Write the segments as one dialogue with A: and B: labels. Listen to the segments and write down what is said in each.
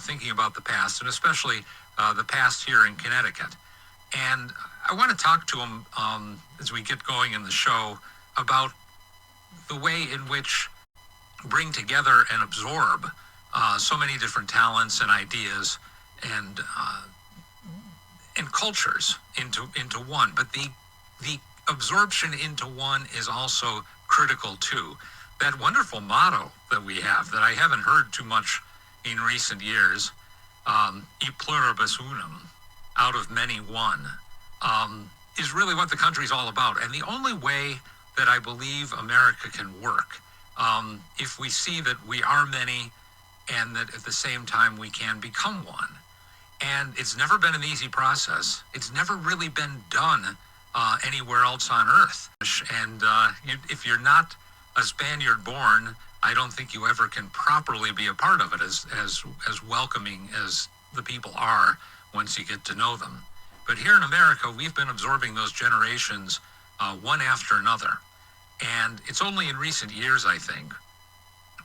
A: thinking about the past, and especially the past here in Connecticut. And I want to talk to him as we get going in the show about the way in which bring together and absorb so many different talents and ideas and cultures into one. But the absorption into one is also critical too. That wonderful motto that we have that I haven't heard too much in recent years, e pluribus unum, out of many one, is really what the country's all about. And the only way that I believe America can work, if we see that we are many and that at the same time we can become one. And it's never been an easy process. It's never really been done anywhere else on earth. And if you're not a Spaniard born, I don't think you ever can properly be a part of it as welcoming as the people are once you get to know them. But here in America, we've been absorbing those generations one after another. And it's only in recent years, I think,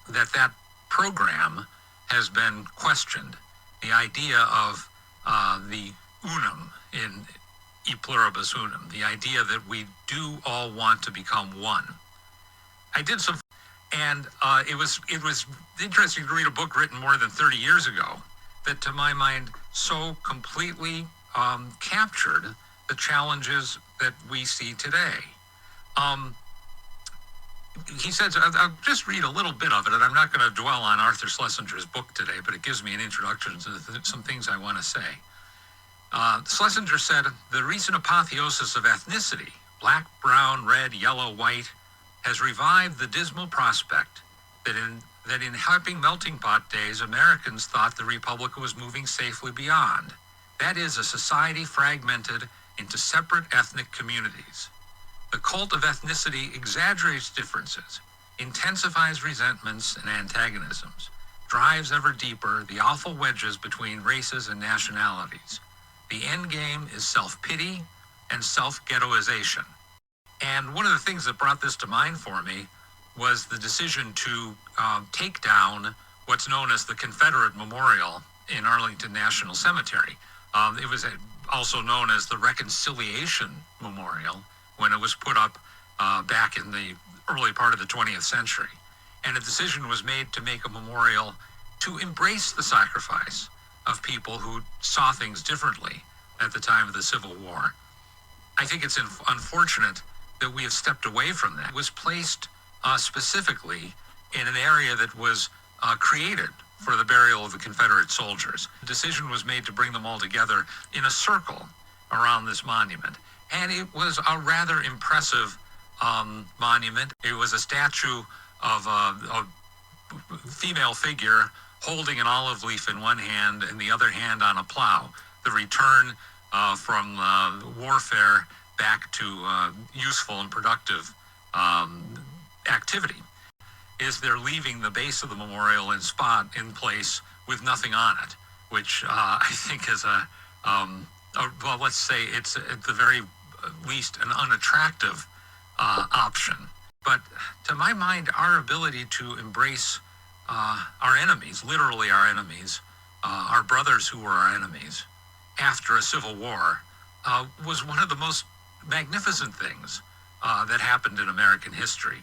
A: that program has been questioned. The idea of the unum in e pluribus unum, the idea that we do all want to become one. I did some, and it was interesting to read a book written more than 30 years ago that, to my mind, so completely captured the challenges that we see today. He says, I'll just read a little bit of it, and I'm not going to dwell on Arthur Schlesinger's book today, but it gives me an introduction to some things I want to say. Schlesinger said, the recent apotheosis of ethnicity, black, brown, red, yellow, white, has revived the dismal prospect that in happy melting pot days, Americans thought the Republic was moving safely beyond. That is, a society fragmented into separate ethnic communities. The cult of ethnicity exaggerates differences, intensifies resentments and antagonisms, drives ever deeper the awful wedges between races and nationalities. The end game is self-pity and self-ghettoization. And one of the things that brought this to mind for me was the decision to take down what's known as the Confederate Memorial in Arlington National Cemetery. It was also known as the Reconciliation Memorial when it was put up back in the early part of the 20th century. And a decision was made to make a memorial to embrace the sacrifice of people who saw things differently at the time of the Civil War. I think it's unfortunate that we have stepped away from that. It was placed specifically in an area that was created for the burial of the Confederate soldiers. The decision was made to bring them all together in a circle around this monument. And it was a rather impressive monument. It was a statue of a female figure holding an olive leaf in one hand and the other hand on a plow. The return from warfare back to useful and productive activity is they're leaving the base of the memorial in place with nothing on it, which I think is well, let's say it's at the very least an unattractive option. But to my mind, our ability to embrace our enemies, literally our enemies, our brothers who were our enemies, after a civil war, was one of the most magnificent things that happened in American history.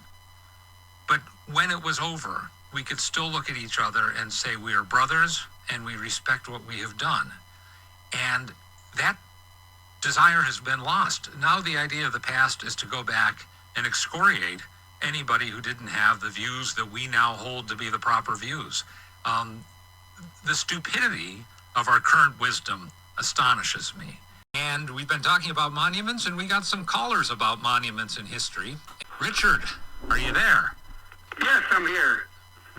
A: But when it was over, we could still look at each other and say we are brothers and we respect what we have done. And that desire has been lost. Now the idea of the past is to go back and excoriate anybody who didn't have the views that we now hold to be the proper views. The stupidity of our current wisdom astonishes me. And we've been talking about monuments, and we got some callers about monuments in history. Richard, are you there?
B: Yes, I'm here.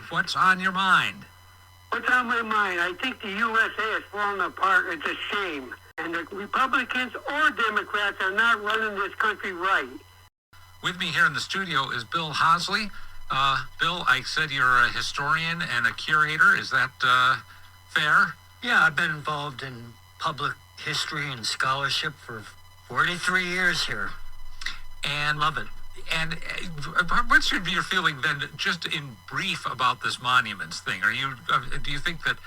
A: What's on your mind?
B: What's on my mind? I think the USA is falling apart. It's a shame. And the Republicans or Democrats are not running this country right.
A: With me here in the studio is Bill Hosley. Bill, I said you're a historian and a curator. Is that fair?
C: Yeah, I've been involved in public history and scholarship for 43 years here.
A: And
C: love it.
A: And what should be your feeling then, just in brief, about this monuments thing? Do you think that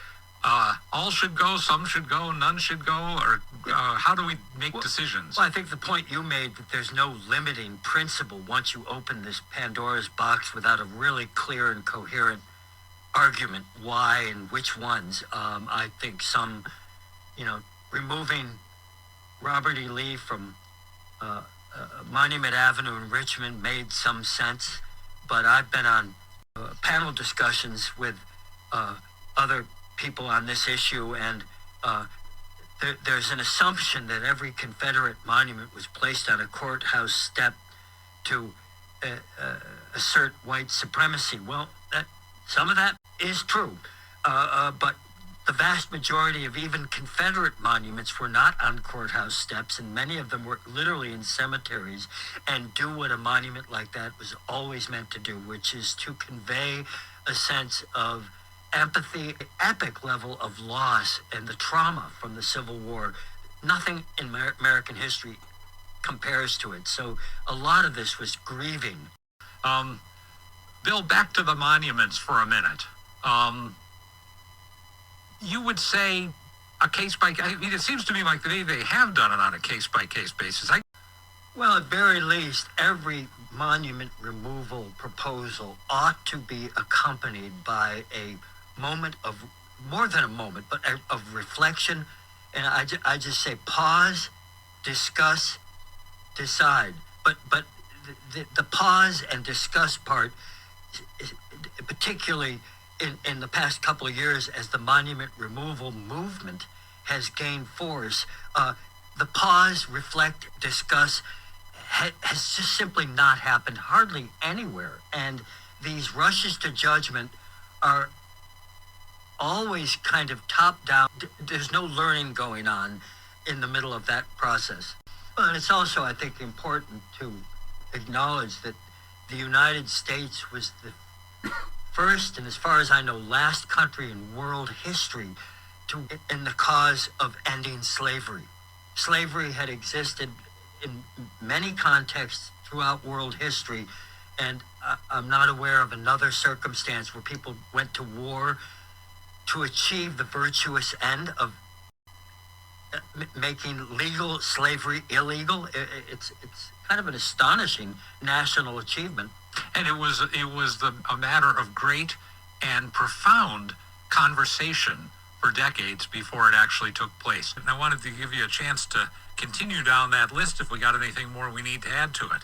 A: all should go, some should go, none should go, or how do we make decisions?
C: Well, I think the point you made that there's no limiting principle once you open this Pandora's box without a really clear and coherent argument why and which ones. I think some, removing Robert E. Lee from Monument Avenue in Richmond made some sense, but I've been on panel discussions with other people on this issue, and there's an assumption that every Confederate monument was placed on a courthouse step to assert white supremacy. Well, some of that is true, but the vast majority of even Confederate monuments were not on courthouse steps, and many of them were literally in cemeteries and do what a monument like that was always meant to do, which is to convey a sense of empathy, epic level of loss and the trauma from the Civil War. Nothing in American history compares to it. So a lot of this was grieving.
A: Bill, back to the monuments for a minute. You would say a it seems to me like they have done it on a case-by-case basis.
C: Well, at very least, every monument removal proposal ought to be accompanied by a moment of, more than a moment, but of reflection. And I just say pause, discuss, decide. But the pause and discuss part, particularly in the past couple of years as the monument removal movement has gained force, the pause, reflect, discuss has just simply not happened hardly anywhere. And these rushes to judgment are always kind of top down. There's no learning going on in the middle of that process. Well, and it's also, I think, important to acknowledge that the United States was the first, and as far as I know, last country in world history in the cause of ending slavery. Slavery had existed in many contexts throughout world history, and I'm not aware of another circumstance where people went to war to achieve the virtuous end of making legal slavery illegal. It's kind of an astonishing national achievement.
A: And it was a matter of great and profound conversation for decades before it actually took place. And I wanted to give you a chance to continue down that list if we got anything more we need to add to it.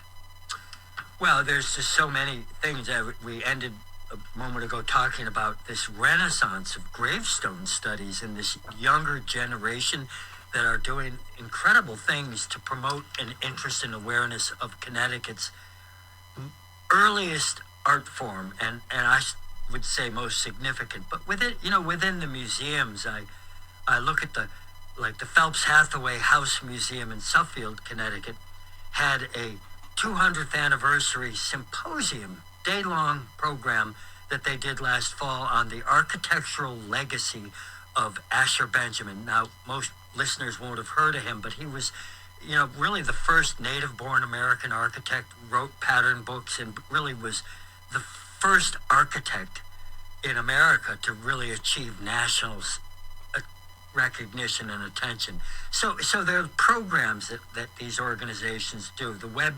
C: Well, there's just so many things. We ended a moment ago talking about this renaissance of gravestone studies in this younger generation that are doing incredible things to promote an interest and awareness of Connecticut's earliest art form, and I would say most significant. But within the museums, I look at the Phelps Hathaway House Museum in Suffield, Connecticut, had a 200th anniversary symposium, day-long program that they did last fall on the architectural legacy of Asher Benjamin. Now, most listeners won't have heard of him, but he was, really the first native-born American architect, wrote pattern books, and really was the first architect in America to really achieve national recognition and attention. So there are programs that these organizations do. The Webb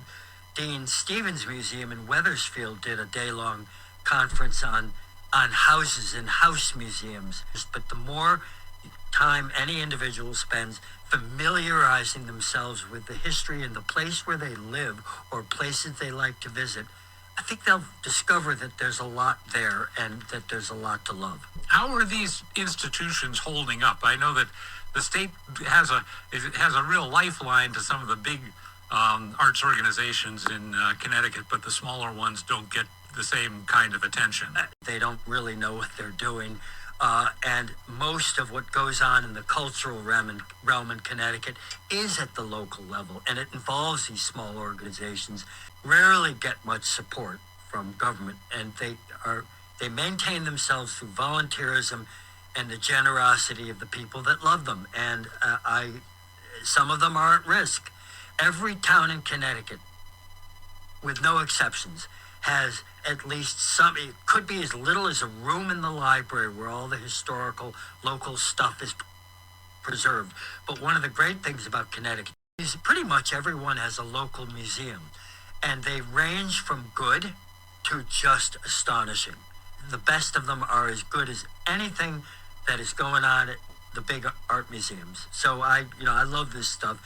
C: Dean Stevens Museum in Wethersfield did a day-long conference on houses and house museums. But the more time any individual spends familiarizing themselves with the history and the place where they live or places they like to visit, I think they'll discover that there's a lot there and that there's a lot to love.
A: How are these institutions holding up? I know that the state has a real lifeline to some of the big arts organizations in Connecticut, but the smaller ones don't get the same kind of attention.
C: They don't really know what they're doing. And most of what goes on in the cultural realm in Connecticut is at the local level, and it involves these small organizations. Rarely get much support from government, and they maintain themselves through volunteerism and the generosity of the people that love them. And some of them are at risk. Every town in Connecticut, with no exceptions, has at least some, it could be as little as a room in the library where all the historical local stuff is preserved. But one of the great things about Connecticut is pretty much everyone has a local museum, and they range from good to just astonishing. The best of them are as good as anything that is going on at the big art museums. So I love this stuff,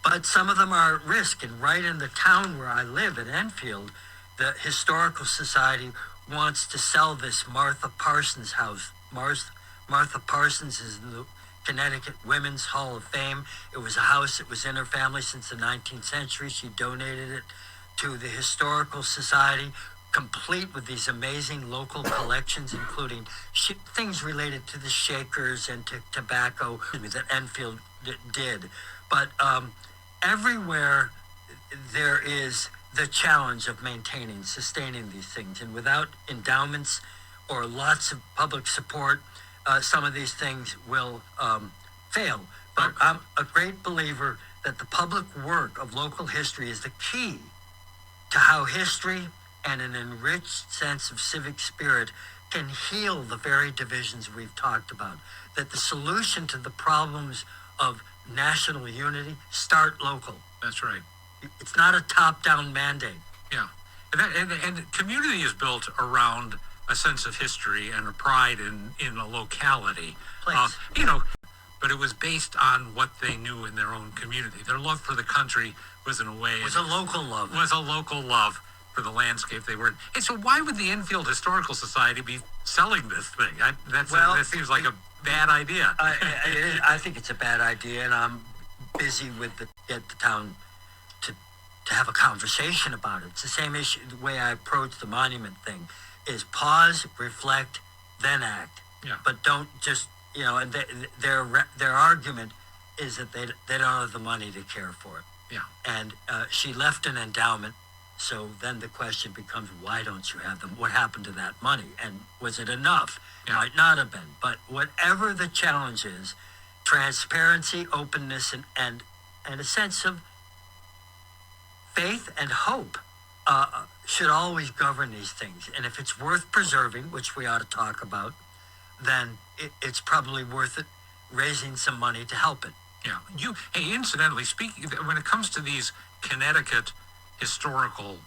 C: but some of them are at risk. And right in the town where I live in Enfield, the Historical Society wants to sell this Martha Parsons house. Martha Parsons is in the Connecticut Women's Hall of Fame. It was a house that was in her family since the 19th century. She donated it to the Historical Society, complete with these amazing local collections, including things related to the Shakers and to tobacco that Enfield did. But everywhere there is the challenge of sustaining these things. And without endowments or lots of public support, some of these things will fail. But I'm a great believer that the public work of local history is the key to how history and an enriched sense of civic spirit can heal the very divisions we've talked about. That the solution to the problems of national unity start local.
A: That's right.
C: It's not a top-down mandate.
A: Yeah. And community is built around a sense of history and a pride in a locality. But it was based on what they knew in their own community. Their love for the country was, in a way,
C: was a local
A: love for the landscape they were in. And so why would the Enfield Historical Society be selling this thing? That seems like a bad idea.
C: I think it's a bad idea, and I'm busy with get the town to have a conversation about it. It's the same issue. The way I approach the monument thing is pause, reflect, then act.
A: Yeah.
C: But don't just, and their argument is that they don't have the money to care for it.
A: Yeah.
C: And she left an endowment, so then the question becomes, why don't you have them? What happened to that money? And was it enough?
A: Yeah.
C: Might not have been. But whatever the challenge is, transparency, openness, and a sense of faith and hope should always govern these things. And if it's worth preserving, which we ought to talk about, then it's probably worth it raising some money to help it.
A: Yeah. Hey, incidentally, speaking, when it comes to these Connecticut historical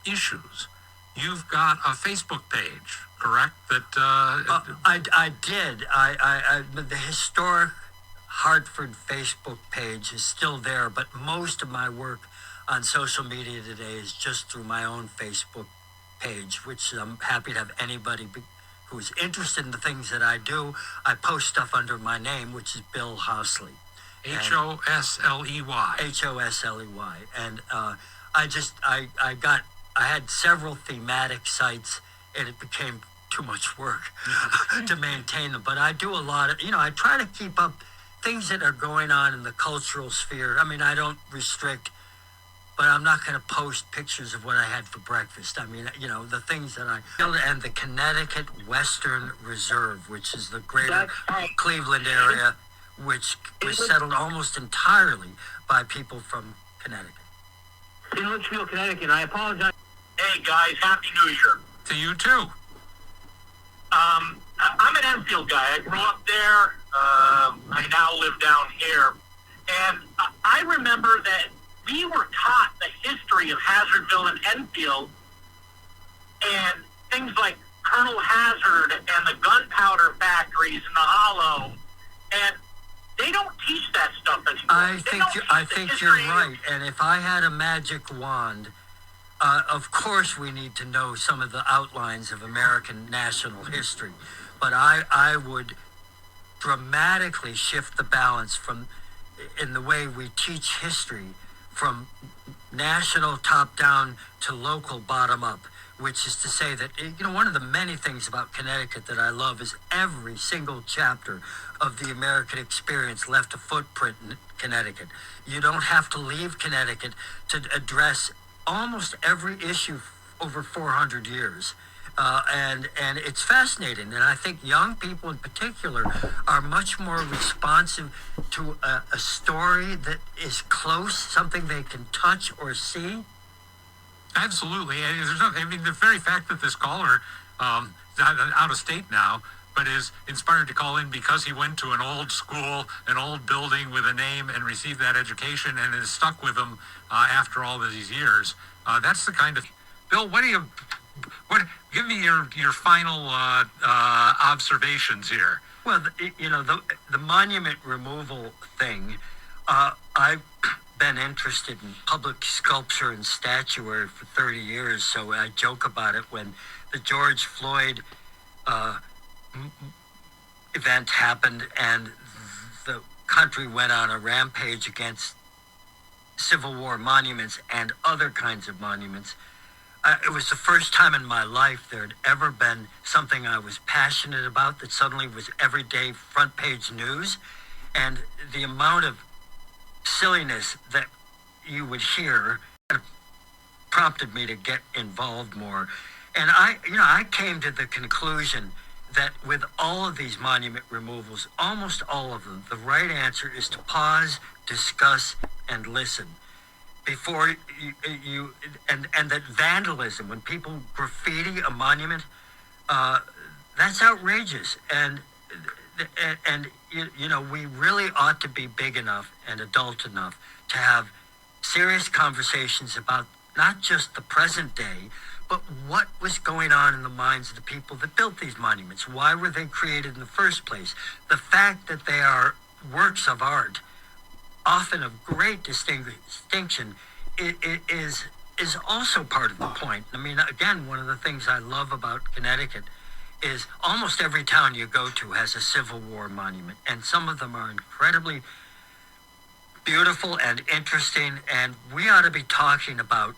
A: issues, you've got a Facebook page, correct? That
C: I did. The historic Hartford Facebook page is still there, but most of my work on social media today is just through my own Facebook page, which I'm happy to have anybody who's interested in the things that I do. I post stuff under my name, which is Bill Hosley.
A: Hosley.
C: Hosley. And I had several thematic sites, and it became too much work to maintain them. But I do a lot of, I try to keep up things that are going on in the cultural sphere. I mean, I don't restrict, but I'm not going to post pictures of what I had for breakfast. I mean, the things that and the Connecticut Western Reserve, which is the greater Cleveland area, which was settled almost entirely by people from Connecticut.
B: In Litchfield, Connecticut, I apologize.
D: Hey guys, Happy New Year.
A: to you too.
D: I'm an Enfield guy. I grew up there. I now live down here. And I remember that we were taught the history of Hazardville and Enfield and things like Colonel Hazard and the gunpowder factories in the Hollow. And they don't teach that stuff anymore.
C: I think you're right. And if I had a magic wand, of course we need to know some of the outlines of American national history. But I would dramatically shift the balance in the way we teach history from national top-down to local bottom-up, which is to say that, one of the many things about Connecticut that I love is every single chapter of the American experience left a footprint in Connecticut. You don't have to leave Connecticut to address almost every issue over 400 years. And it's fascinating. And I think young people in particular are much more responsive to a story that is close, something they can touch or see.
A: Absolutely. And there's no, I mean, the very fact that this caller is out of state now, but is inspired to call in because he went to an old school, an old building with a name and received that education and is stuck with him after all these years. That's the kind of... Bill, give me your final observations here.
C: Well, the monument removal thing, I've been interested in public sculpture and statuary for 30 years, so I joke about it when the George Floyd event happened and the country went on a rampage against Civil War monuments and other kinds of monuments. It was the first time in my life there had ever been something I was passionate about that suddenly was everyday front page news. And the amount of silliness that you would hear prompted me to get involved more. And I came to the conclusion that with all of these monument removals, almost all of them, the right answer is to pause, discuss, and listen. Before and that vandalism, when people graffiti a monument, that's outrageous. And we really ought to be big enough and adult enough to have serious conversations about not just the present day, but what was going on in the minds of the people that built these monuments. Why were they created in the first place? The fact that they are works of art, often of great distinction, is also part of the point. I mean, again, one of the things I love about Connecticut is almost every town you go to has a Civil War monument, and some of them are incredibly beautiful and interesting, and we ought to be talking about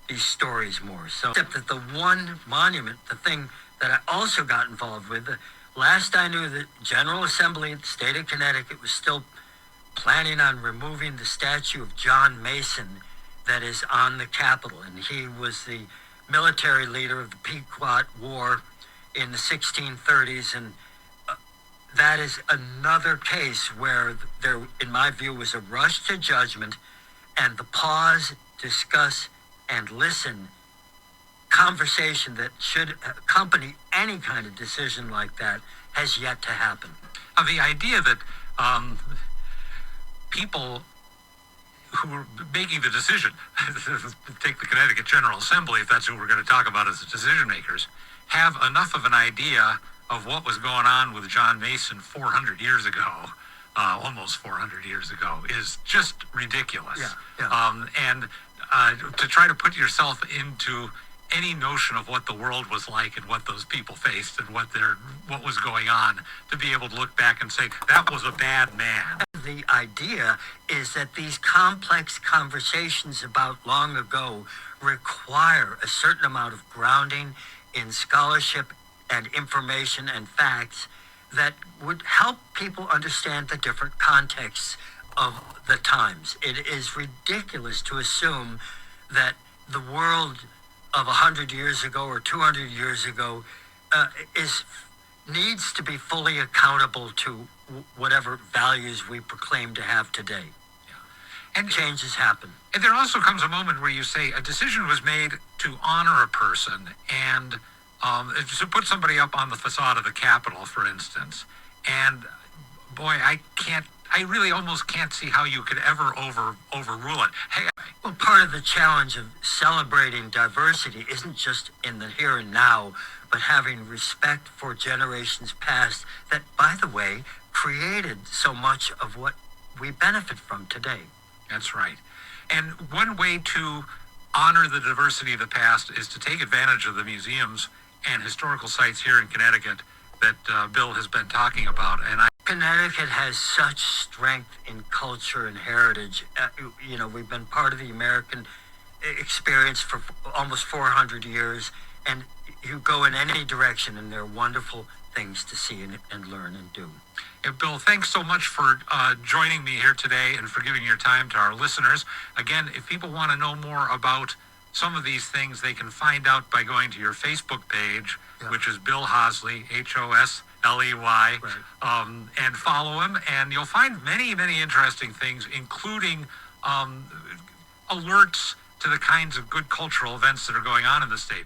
C: these stories more. So, except that the one monument, the thing that I also got involved with, last I knew, the General Assembly of the state of Connecticut was still planning on removing the statue of John Mason that is on the Capitol, and he was the military leader of the Pequot War in the 1630s, and that is another case where there, in my view, was a rush to judgment, and the pause, discuss, and listen conversation that should accompany any kind of decision like that has yet to happen.
A: The idea that people who are making the decision, take the Connecticut General Assembly, if that's who we're going to talk about as the decision makers, have enough of an idea of what was going on with John Mason 400 years ago, almost 400 years ago, is just ridiculous. And to try to put yourself into any notion of what the world was like and what those people faced and what was going on, to be able to look back and say, that was a bad man.
C: The idea is that these complex conversations about long ago require a certain amount of grounding in scholarship and information and facts that would help people understand the different contexts of the times. It is ridiculous to assume that the world of 100 years ago or 200 years ago needs to be fully accountable to whatever values we proclaim to have today. And changes happen.
A: And there also comes a moment where you say a decision was made to honor a person, and to put somebody up on the facade of the Capitol, for instance. And boy, I really almost can't see how you could ever overrule it. Hey,
C: well, part of the challenge of celebrating diversity isn't just in the here and now, but having respect for generations past that, by the way, created so much of what we benefit from today.
A: That's right. And one way to honor the diversity of the past is to take advantage of the museums and historical sites here in Connecticut that Bill has been talking about. And
C: Connecticut has such strength in culture and heritage. We've been part of the American experience for almost 400 years, and you go in any direction and there are wonderful things to see and learn and do.
A: Bill, thanks so much for joining me here today and for giving your time to our listeners. Again, if people want to know more about some of these things, they can find out by going to your Facebook page, which is Bill Hosley, Hosley, right. And follow him. And you'll find many, many interesting things, including alerts to the kinds of good cultural events that are going on in the state.